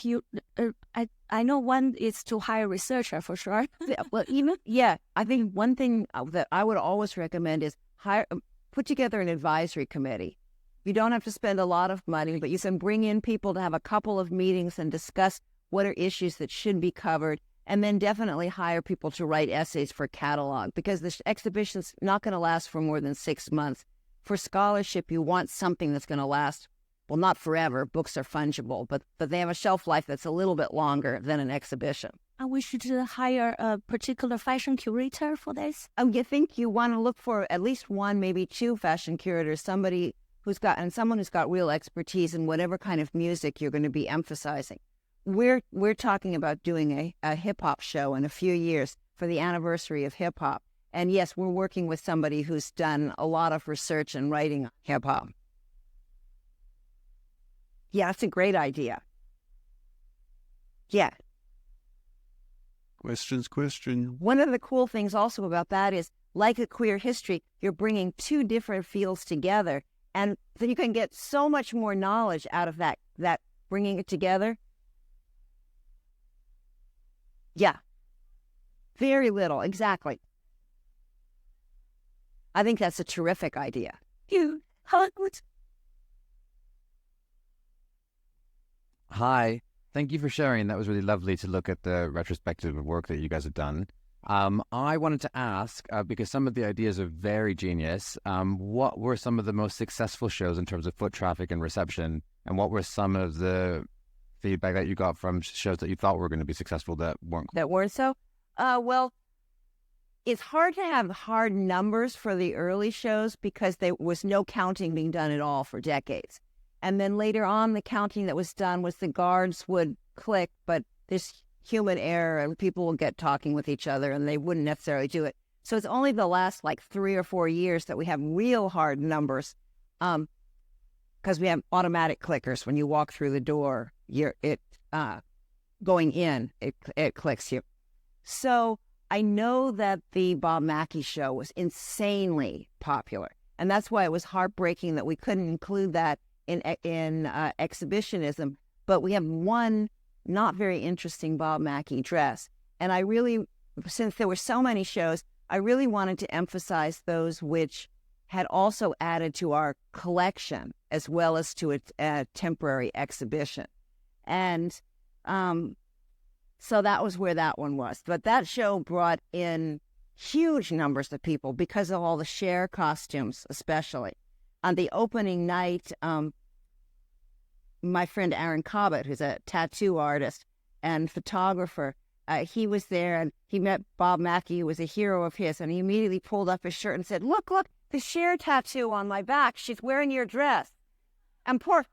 I know one is to hire a researcher for sure. I think one thing that I would always recommend is put together an advisory committee. You don't have to spend a lot of money, but you can bring in people to have a couple of meetings and discuss what are issues that should be covered, and then definitely hire people to write essays for catalog, because the exhibition's not going to last for more than 6 months. For scholarship, you want something that's going to last, well, not forever. Books are fungible, but they have a shelf life that's a little bit longer than an exhibition. And we should hire a particular fashion curator for this? You think you want to look for at least one, maybe two fashion curators, someone who's got real expertise in whatever kind of music you're going to be emphasizing. We're talking about doing a hip-hop show in a few years for the anniversary of hip-hop. And yes, we're working with somebody who's done a lot of research and writing on hip-hop. Yeah, that's a great idea. Yeah. Question. One of the cool things also about that is, like a queer history, you're bringing two different fields together, and then you can get so much more knowledge out of that bringing it together. Yeah, very little, exactly. I think that's a terrific idea. You. Hi, thank you for sharing. That was really lovely to look at the retrospective of work that you guys have done. I wanted to ask, because some of the ideas are very genius, what were some of the most successful shows in terms of foot traffic and reception? And what were some of the feedback that you got from shows that you thought were going to be successful that weren't? That weren't so? Well, it's hard to have hard numbers for the early shows because there was no counting being done at all for decades. And then later on, the counting that was done was the guards would click, but there's human error and people will get talking with each other and they wouldn't necessarily do it. So it's only the last 3 or 4 years that we have real hard numbers because we have automatic clickers. When you walk through the door, going in, it clicks you. So I know that the Bob Mackie show was insanely popular. And that's why it was heartbreaking that we couldn't include that in Exhibitionism. But we have one not very interesting Bob Mackie dress. And I really, since there were so many shows, I really wanted to emphasize those which had also added to our collection as well as to a temporary exhibition. And so that was where that one was. But that show brought in huge numbers of people because of all the Cher costumes, especially. On the opening night, my friend Aaron Cobbett, who's a tattoo artist and photographer, he was there and he met Bob Mackie, who was a hero of his, and he immediately pulled up his shirt and said, look, the Cher tattoo on my back. She's wearing your dress. And poor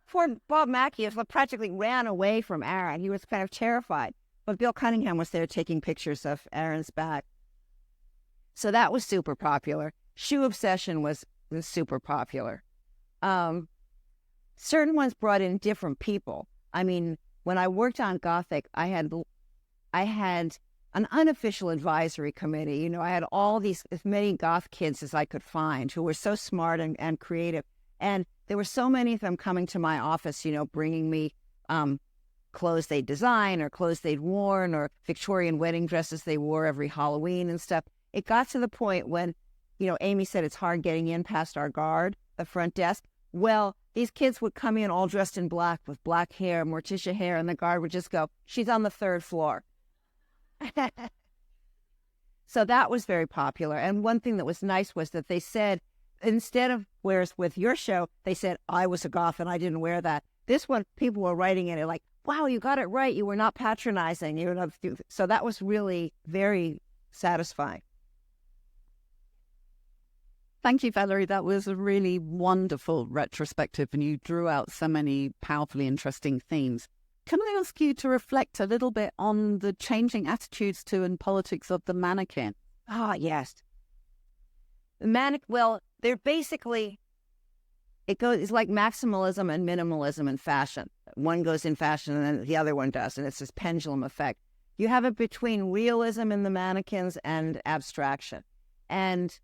Bob Mackie practically ran away from Aaron. He was kind of terrified. But Bill Cunningham was there taking pictures of Aaron's back. So that was super popular. Shoe Obsession was super popular. Certain ones brought in different people. I mean, when I worked on Gothic, I had an unofficial advisory committee. You know, I had as many goth kids as I could find who were so smart and creative. And there were so many of them coming to my office, you know, bringing me clothes they'd designed or clothes they'd worn or Victorian wedding dresses they wore every Halloween and stuff. It got to the point when, you know, Amy said it's hard getting in past our guard, the front desk. Well, these kids would come in all dressed in black with black hair, Morticia hair, and the guard would just go, she's on the 3rd floor. So that was very popular. And one thing that was nice was that they said, instead of, whereas with your show, they said, I was a goth and I didn't wear that. This one, people were writing in it like, wow, you got it right. You were not patronizing. You were not. So that was really very satisfying. Thank you, Valerie. That was a really wonderful retrospective, and you drew out so many powerfully interesting themes. Can I ask you to reflect a little bit on the changing attitudes to and politics of the mannequin? Ah, yes. The well, they're basically, it's like maximalism and minimalism in fashion. One goes in fashion and then the other one does, and it's this pendulum effect. You have it between realism in the mannequins and abstraction. And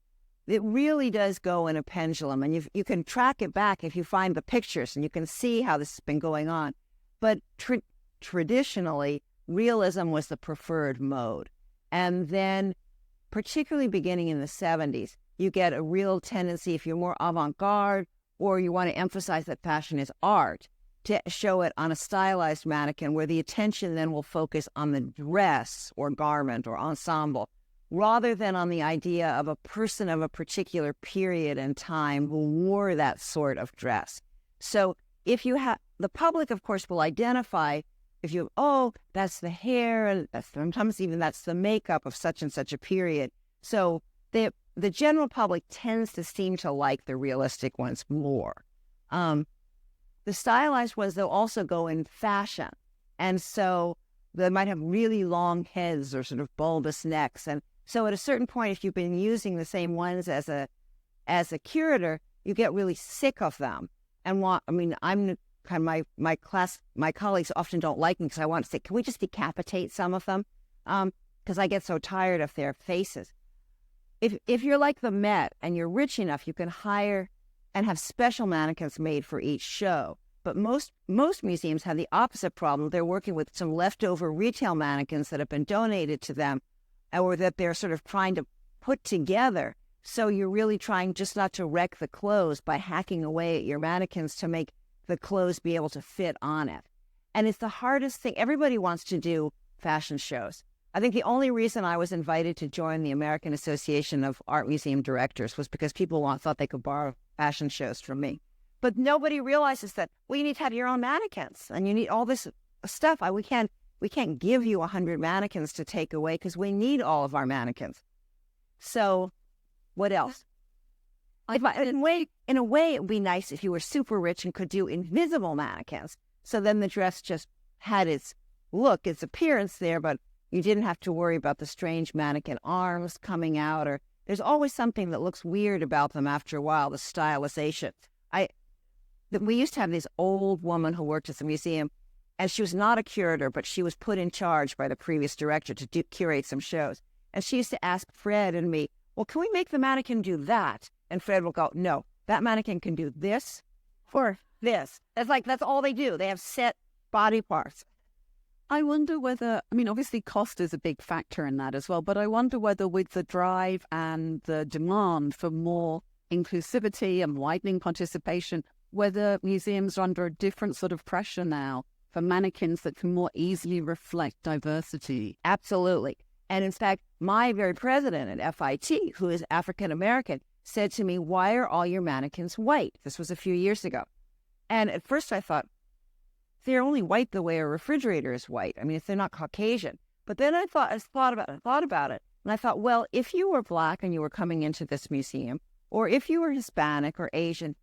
it really does go in a pendulum, and you can track it back if you find the pictures, and you can see how this has been going on. But traditionally, realism was the preferred mode. And then, particularly beginning in the 70s, you get a real tendency, if you're more avant-garde, or you want to emphasize that fashion is art, to show it on a stylized mannequin where the attention then will focus on the dress or garment or ensemble, rather than on the idea of a person of a particular period and time who wore that sort of dress. So if you have, the public, of course, will identify if you, that's the hair, and sometimes even that's the makeup of such and such a period. So the general public tends to seem to like the realistic ones more. The stylized ones, they'll also go in fashion. And so they might have really long heads or sort of bulbous necks. And so at a certain point, if you've been using the same ones as a curator, you get really sick of them. And I'm kind of my colleagues often don't like me because I want to say, can we just decapitate some of them? Because I get so tired of their faces. If you're like the Met and you're rich enough, you can hire and have special mannequins made for each show. But most museums have the opposite problem. They're working with some leftover retail mannequins that have been donated to them, or that they're sort of trying to put together. So you're really trying just not to wreck the clothes by hacking away at your mannequins to make the clothes be able to fit on it. And it's the hardest thing. Everybody wants to do fashion shows. I think the only reason I was invited to join the American Association of Art Museum Directors was because people thought they could borrow fashion shows from me. But nobody realizes that, well, you need to have your own mannequins and you need all this stuff. We can't give you 100 mannequins to take away because we need all of our mannequins. So what else? In a way, it would be nice if you were super rich and could do invisible mannequins. So then the dress just had its look, its appearance there, but you didn't have to worry about the strange mannequin arms coming out, or there's always something that looks weird about them after a while, the stylization. We used to have this old woman who worked at the museum, and she was not a curator, but she was put in charge by the previous director to curate some shows. And she used to ask Fred and me, well, can we make the mannequin do that? And Fred will go, no, that mannequin can do this or this. That's all they do. They have set body parts. I wonder whether, I mean, obviously cost is a big factor in that as well, but I wonder whether with the drive and the demand for more inclusivity and widening participation, whether museums are under a different sort of pressure now for mannequins that can more easily reflect diversity. Absolutely. And in fact, my very president at FIT, who is African American, said to me, why are all your mannequins white? This was a few years ago. And at first I thought, they're only white the way a refrigerator is white. I mean, if they're not Caucasian. But then I thought about it. And I thought, well, if you were Black and you were coming into this museum, or if you were Hispanic or Asian,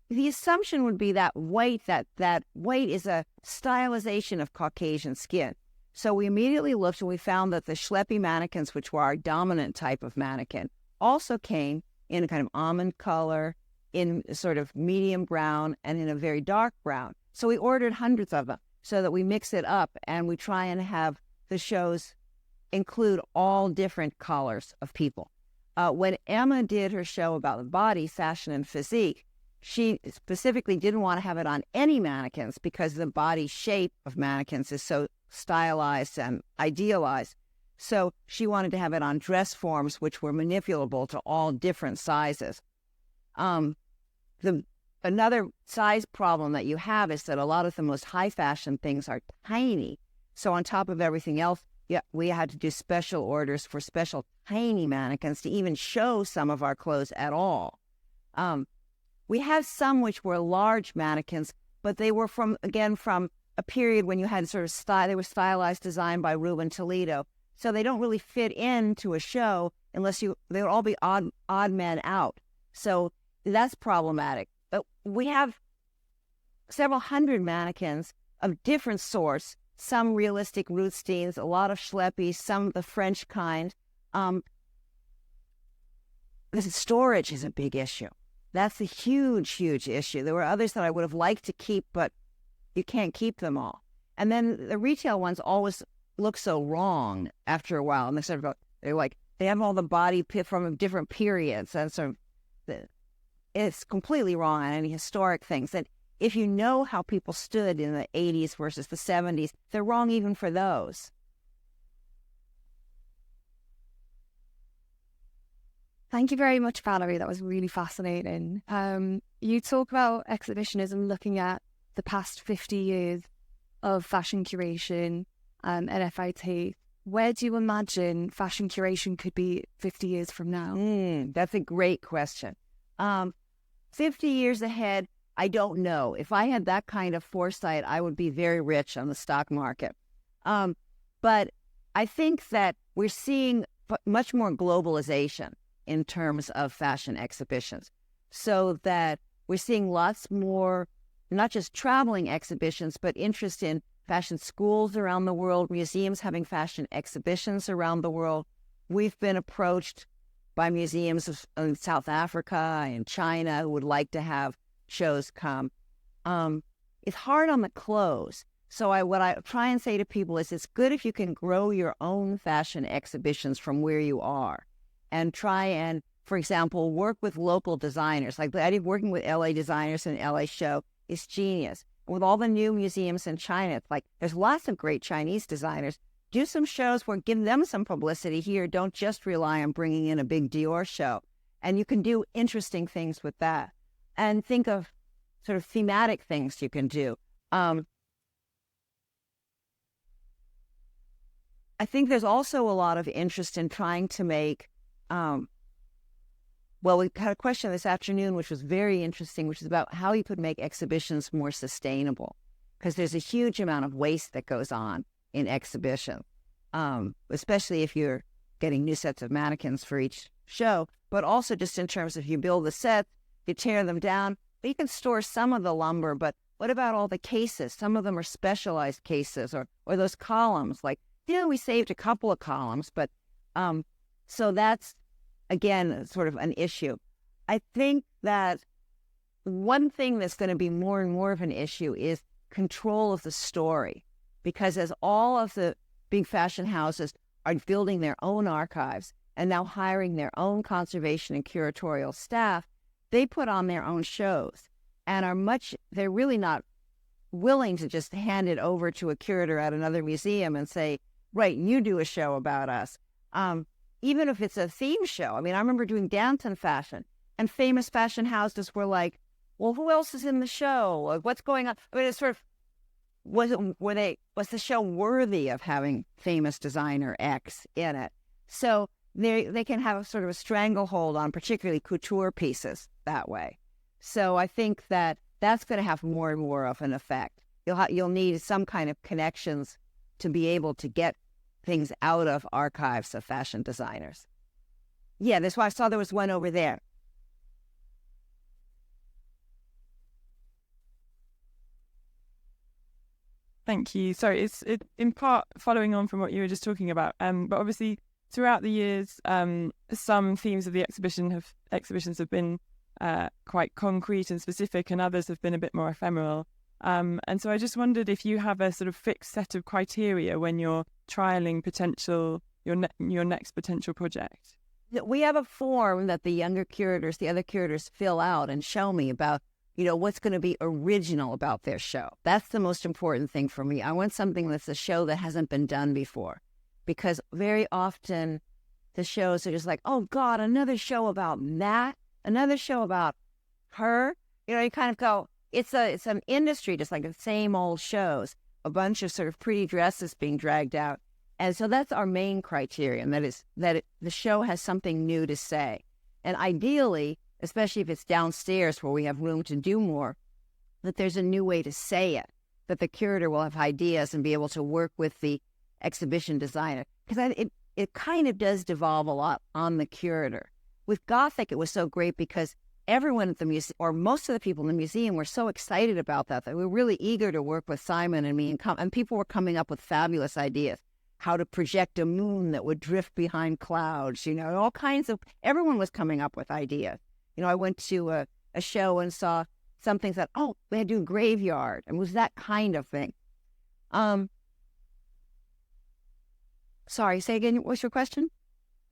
the assumption would be that white is a stylization of Caucasian skin. So we immediately looked and we found that the Schleppy mannequins, which were our dominant type of mannequin, also came in a kind of almond color, in sort of medium brown, and in a very dark brown. So we ordered hundreds of them so that we mix it up and we try and have the shows include all different colors of people. When Emma did her show about the body, fashion, and physique, she specifically didn't want to have it on any mannequins because the body shape of mannequins is so stylized and idealized. So she wanted to have it on dress forms, which were manipulable to all different sizes. Another size problem that you have is that a lot of the most high fashion things are tiny. So on top of everything else, we had to do special orders for special tiny mannequins to even show some of our clothes at all. We have some which were large mannequins, but they were from a period when you had sort of they were stylized, designed by Ruben Toledo. So they don't really fit into a show unless they would all be odd men out. So that's problematic. But we have several hundred mannequins of different sorts, some realistic Ruthsteins, a lot of Schleppies, some the French kind. The storage is a big issue. That's a huge, huge issue. There were others that I would have liked to keep, but you can't keep them all. And then the retail ones always look so wrong after a while. And they have all the body from different periods. And so it's completely wrong on any historic things. And if you know how people stood in the 80s versus the 70s, they're wrong even for those. Thank you very much, Valerie. That was really fascinating. You talk about exhibitionism looking at the past 50 years of fashion curation at FIT. Where do you imagine fashion curation could be 50 years from now? That's a great question. 50 years ahead, I don't know. If I had that kind of foresight, I would be very rich on the stock market. But I think that we're seeing much more globalization in terms of fashion exhibitions, so that we're seeing lots more, not just traveling exhibitions, but interest in fashion schools around the world, museums having fashion exhibitions around the world. We've been approached by museums in South Africa and China who would like to have shows come. It's hard on the clothes. So what I try and say to people is it's good if you can grow your own fashion exhibitions from where you are and try and, for example, work with local designers. Like I think working with LA designers in LA show is genius with all the new museums in China, it's like there's lots of great Chinese designers. Do some shows where give them some publicity here. Don't just rely on bringing in a big Dior show. And you can do interesting things with that. And think of sort of thematic things you can do. I think there's also a lot of interest in trying to make, well, we had a question this afternoon, which was very interesting, which is about how you could make exhibitions more sustainable. Because there's a huge amount of waste that goes on in exhibition, especially if you're getting new sets of mannequins for each show, but also just in terms of you build the set, you tear them down, but you can store some of the lumber, but what about all the cases? Some of them are specialized cases or those columns, like, we saved a couple of columns, but so that's, again, sort of an issue. I think that one thing that's going to be more and more of an issue is control of the story, because as all of the big fashion houses are building their own archives and now hiring their own conservation and curatorial staff, they put on their own shows and they're really not willing to just hand it over to a curator at another museum and say, right, you do a show about us. Even if it's a theme show. I mean, I remember doing Downton Fashion, and famous fashion houses were like, well, who else is in the show? Like, what's going on? I mean, it's sort of, was the show worthy of having famous designer X in it? So they can have a sort of a stranglehold on particularly couture pieces that way. So I think that that's going to have more and more of an effect. You'll need some kind of connections to be able to get things out of archives of fashion designers. Yeah, that's why I saw there was one over there. Thank you. Sorry, it's in part following on from what you were just talking about. But obviously, throughout the years, some themes of the exhibitions have been quite concrete and specific, and others have been a bit more ephemeral. And so I just wondered if you have a sort of fixed set of criteria when you're trialing your next potential project. We have a form that the other curators fill out and show me about, what's going to be original about their show. That's the most important thing for me. I want something that's a show that hasn't been done before, because very often the shows are just like, oh God, another show about that, another show about her. You kind of go, it's an industry, just like the same old shows, a bunch of sort of pretty dresses being dragged out. And so that's our main criterion, the show has something new to say. And ideally, especially if it's downstairs where we have room to do more, that there's a new way to say it, that the curator will have ideas and be able to work with the exhibition designer. Because it kind of does devolve a lot on the curator. With Gothic, it was so great because everyone at the museum, or most of the people in the museum, were so excited about that we were really eager to work with Simon and me, and people were coming up with fabulous ideas. How to project a moon that would drift behind clouds, all kinds of, everyone was coming up with ideas. I went to a show and saw something that, they had to do a graveyard, and it was that kind of thing. Sorry, say again, what's your question?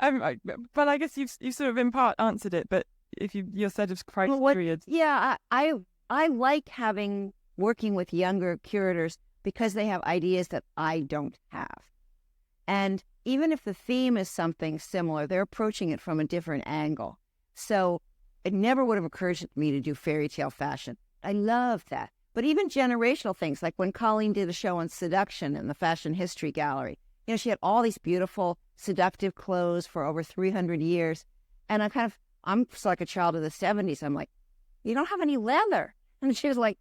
Well, I guess you've sort of in part answered it, but if your set of criteria. I like working with younger curators because they have ideas that I don't have. And even if the theme is something similar, they're approaching it from a different angle. So it never would have occurred to me to do fairy tale fashion. I love that. But even generational things, like when Colleen did a show on seduction in the Fashion History Gallery, she had all these beautiful, seductive clothes for over 300 years. And I'm just like a child of the 70s. I'm like, you don't have any leather. And she was like,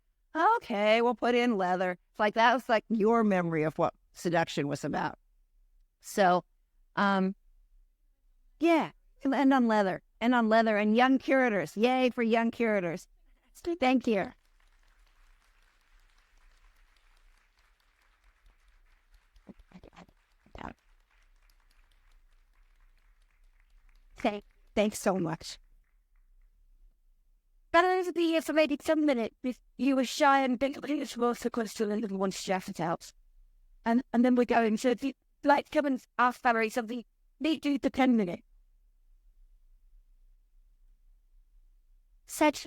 okay, we'll put in leather. It's like, that was like your memory of what seduction was about. So, yeah, and on leather and young curators. Yay for young curators. Thank you. Thanks so much. But over the years, I made it some minute. You were shy and big, it's most of course to the little one Stafford House. And then we're going, so if you'd like to come and ask Valerie something, they do the 10 minute. Said